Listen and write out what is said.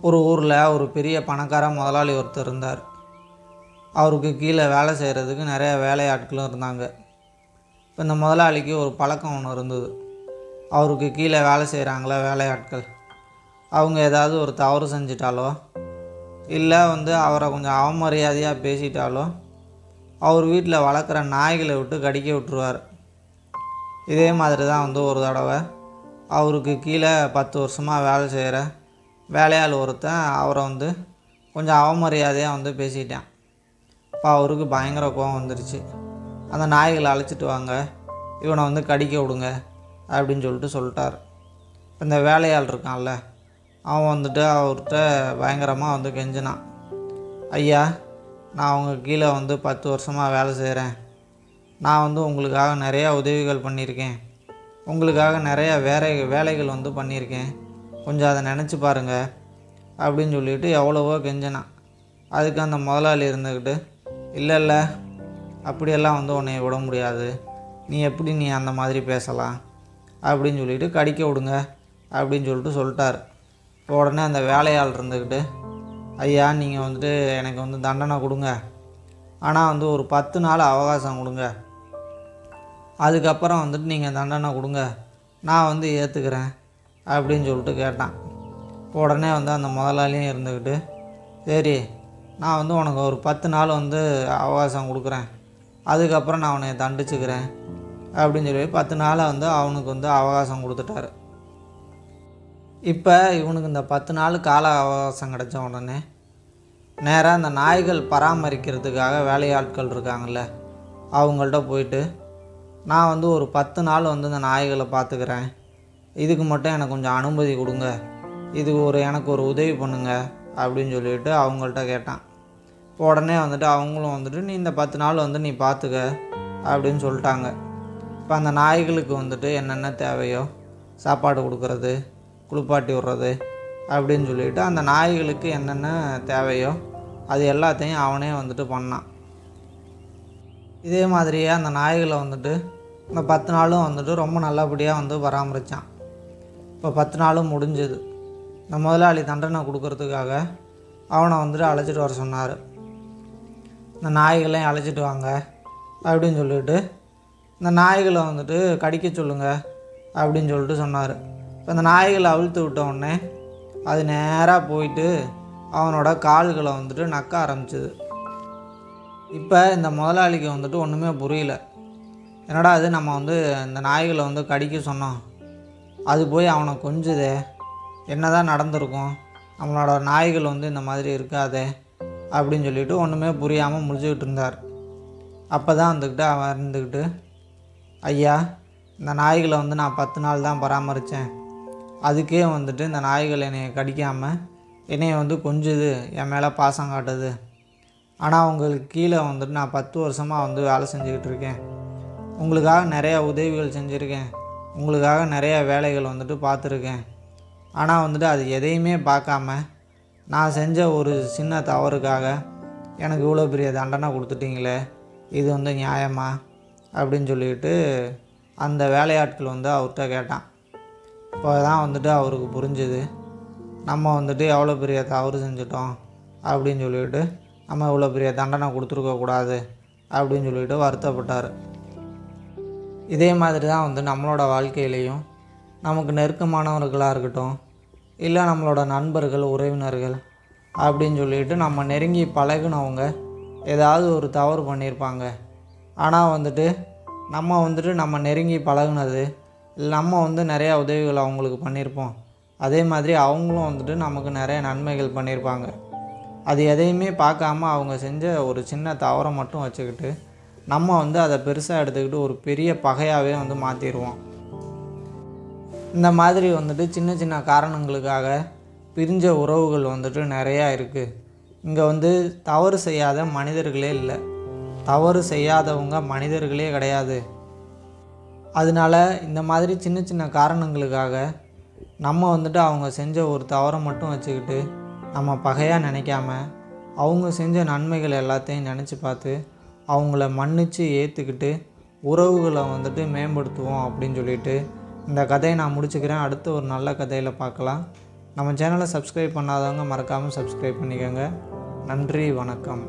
ஒரு ஊரில் ஒரு பெரிய பணக்கார முதலாளி ஒருத்தர் இருந்தார். அவருக்கு கீழே வேலை செய்கிறதுக்கு நிறைய வேலையாட்களும் இருந்தாங்க. இப்போ இந்த முதலாளிக்கு ஒரு பழக்கம் ஒன்று இருந்தது. அவருக்கு கீழே வேலை செய்கிறாங்களே வேலையாட்கள், அவங்க ஏதாவது ஒரு தவறு செஞ்சிட்டாலோ இல்லை அவரை கொஞ்சம் அவமரியாதையாக பேசிட்டாலோ அவர் வீட்டில் வளர்க்குற நாய்களை விட்டு கடிக்க விட்டுருவார். இதே மாதிரி தான் ஒரு தடவை அவருக்கு கீழே 10 வருஷமாக வேலை செய்கிற வேலையாள் ஒருத்தன் அவரை கொஞ்சம் அவமரியாதையாக பேசிட்டான். இப்போ அவருக்கு பயங்கர கோபம் வந்துருச்சு. அந்த நாய்களை அழைச்சிட்டு வாங்க, இவனை கடிக்க விடுங்க அப்படின்னு சொல்லிட்டார். இந்த வேலையாள் இருக்கான்ல, அவன் அவர்கிட்ட பயங்கரமாக கெஞ்சினான். ஐயா, நான் அவங்க கீழே 10 வருஷமாக வேலை செய்கிறேன். நான் உங்களுக்காக நிறையா உதவிகள் பண்ணியிருக்கேன், உங்களுக்காக நிறையா வேலைகள் பண்ணியிருக்கேன், கொஞ்சம் அதை நினச்சி பாருங்கள் அப்படின்னு சொல்லிட்டு எவ்வளவோ கெஞ்சினான். அதுக்கு அந்த முதலாளி இருந்துக்கிட்டு, இல்லை அப்படியெல்லாம் உன்னை விட முடியாது, நீ அந்த மாதிரி பேசலாம் அப்படின்னு சொல்லிட்டு கடிக்க விடுங்க அப்படின்னு சொல்லிட்டார். உடனே அந்த வேலையாள் இருந்துக்கிட்டு, ஐயா நீங்கள் எனக்கு தண்டனை கொடுங்க, ஆனால் ஒரு 10 நாள் அவகாசம் கொடுங்க, அதுக்கப்புறம் நீங்கள் தண்டனை கொடுங்க, நான் ஏற்றுக்கிறேன் அப்படின்னு கேட்டான். உடனே அந்த முதலாளியும் இருந்துக்கிட்டு, சரி நான் உனக்கு ஒரு 10 நாள் அவகாசம் கொடுக்குறேன், அதுக்கப்புறம் நான் உன்னை தண்டிச்சுக்கிறேன் அப்படின்னு சொல்லி 10 நாளை அவனுக்கு அவகாசம் கொடுத்துட்டாரு. இப்போ இவனுக்கு இந்த 10 நாள் கால அவகாசம் கிடைச்ச உடனே நேராக அந்த நாய்கள் பராமரிக்கிறதுக்காக வேலையாட்கள் இருக்காங்கள்ல, அவங்கள்ட்ட போயிட்டு, நான் ஒரு 10 நாள் இந்த நாய்களை பார்த்துக்கிறேன், இதுக்கு மட்டும் எனக்கு கொஞ்சம் அனுமதி கொடுங்க, இது எனக்கு ஒரு உதவி பண்ணுங்க அப்படின்னு சொல்லிட்டு அவங்கள்ட்ட கேட்டான். உடனே அவங்களும் நீ இந்த 10 நாள் நீ பார்த்துக்க அப்படின்னு சொல்லிட்டாங்க. இப்போ அந்த நாய்களுக்கு என்னென்ன தேவையோ சாப்பாடு கொடுக்கறது, குளிப்பாட்டி விட்றது அப்படின்னு சொல்லிட்டு அந்த நாய்களுக்கு என்னென்ன தேவையோ அது எல்லாத்தையும் அவனே பண்ணான். இதே மாதிரியே அந்த நாய்களை இந்த 10 நாளும் ரொம்ப நல்லபடியாக பராமரித்தான். இப்போ 10 நாளும் முடிஞ்சது. இந்த முதலாளி தண்டனை கொடுக்கறதுக்காக அவனை அழைச்சிட்டு வர சொன்னார். இந்த நாய்களையும் அழைச்சிட்டு வாங்க அப்படின்னு சொல்லிட்டு இந்த நாய்களை கடிக்க சொல்லுங்க அப்படின்னு சொன்னார். இப்போ இந்த நாய்களை அவிழ்த்து விட்ட உடனே அது நேராக போயிட்டு அவனோட கால்களை நக்க ஆரம்பிச்சிது. இப்போ இந்த முதலாளிக்கு ஒன்றுமே புரியல. என்னடா அது, நம்ம இந்த நாய்களை கடிக்க சொன்னோம், அது போய் அவனை கொஞ்சுதே, என்ன தான் நடந்திருக்கும், நம்மளோட நாய்கள் இந்த மாதிரி இருக்காதே அப்படின்னு சொல்லிட்டு ஒன்றுமே புரியாமல் முடிச்சுக்கிட்டு இருந்தார். அப்போ தான் அவன் இருந்துக்கிட்டு, ஐயா இந்த நாய்களை நான் 10 நாள் தான் பராமரித்தேன், அதுக்கே இந்த நாய்கள் என்னை கடிக்காமல் என்னை கொஞ்சுது, என் மேலே பாசம் காட்டுது, ஆனால் உங்களுக்கு கீழே நான் 10 வருஷமாக வேலை செஞ்சுக்கிட்டு இருக்கேன், உங்களுக்காக நிறையா உதவிகள் செஞ்சுருக்கேன், உங்களுக்காக நிறையா வேலைகள் பார்த்துருக்கேன், ஆனால் அது எதையுமே பார்க்காம நான் செஞ்ச ஒரு சின்ன தவறுக்காக எனக்கு இவ்வளோ பெரிய தண்டனை கொடுத்துட்டீங்களே, இது நியாயமா அப்படின்னு சொல்லிட்டு அந்த வேலையாட்கள் அவர்கிட்ட கேட்டான். இப்போ தான் அவருக்கு புரிஞ்சுது, நம்ம எவ்வளோ பெரிய தவறு செஞ்சிட்டோம் அப்படின்னு சொல்லிட்டு நம்ம இவ்வளோ பெரிய தண்டனை கொடுத்துருக்கக்கூடாது அப்படின்னு சொல்லிட்டு வருத்தப்பட்டார். இதே மாதிரி தான் நம்மளோட வாழ்க்கையிலையும் நமக்கு நெருக்கமானவர்களாக இருக்கட்டும், இல்லை நம்மளோட நண்பர்கள், உறவினர்கள் அப்படின்னு சொல்லிட்டு நம்ம நெருங்கி பழகினவங்க ஏதாவது ஒரு தவறு பண்ணியிருப்பாங்க. ஆனால் நம்ம நெருங்கி பழகுனது, நம்ம நிறையா உதவிகள் அவங்களுக்கு பண்ணியிருப்போம், அதே மாதிரி அவங்களும் நமக்கு நிறைய நன்மைகள் பண்ணியிருப்பாங்க. அது எதையுமே பார்க்காம அவங்க செஞ்ச ஒரு சின்ன தவறை மட்டும் வச்சுக்கிட்டு நம்ம அதை பெருசாக எடுத்துக்கிட்டு ஒரு பெரிய பகையாகவே மாற்றிடுவோம். இந்த மாதிரி சின்ன சின்ன காரணங்களுக்காக பிரிஞ்ச உறவுகள் நிறையா இருக்குது. இங்கே தவறு செய்யாத மனிதர்களே இல்லை, தவறு செய்யாதவங்க மனிதர்களே கிடையாது. அதனால் இந்த மாதிரி சின்ன சின்ன காரணங்களுக்காக நம்ம அவங்க செஞ்ச ஒரு தவறை மட்டும் வச்சுக்கிட்டு நம்ம பகையாக நினைக்காம அவங்க செஞ்ச நன்மைகள் எல்லாத்தையும் நினச்சி பார்த்து அவங்கள மன்னித்து ஏற்றுக்கிட்டு உறவுகளை மேம்படுத்துவோம் அப்படின்னு சொல்லிட்டு இந்த கதையை நான் முடிச்சுக்கிறேன். அடுத்து ஒரு நல்ல கதையில் பார்க்கலாம். நம்ம சேனலை சப்ஸ்கிரைப் பண்ணாதவங்க மறக்காமல் சப்ஸ்கிரைப் பண்ணிக்கோங்க. நன்றி, வணக்கம்.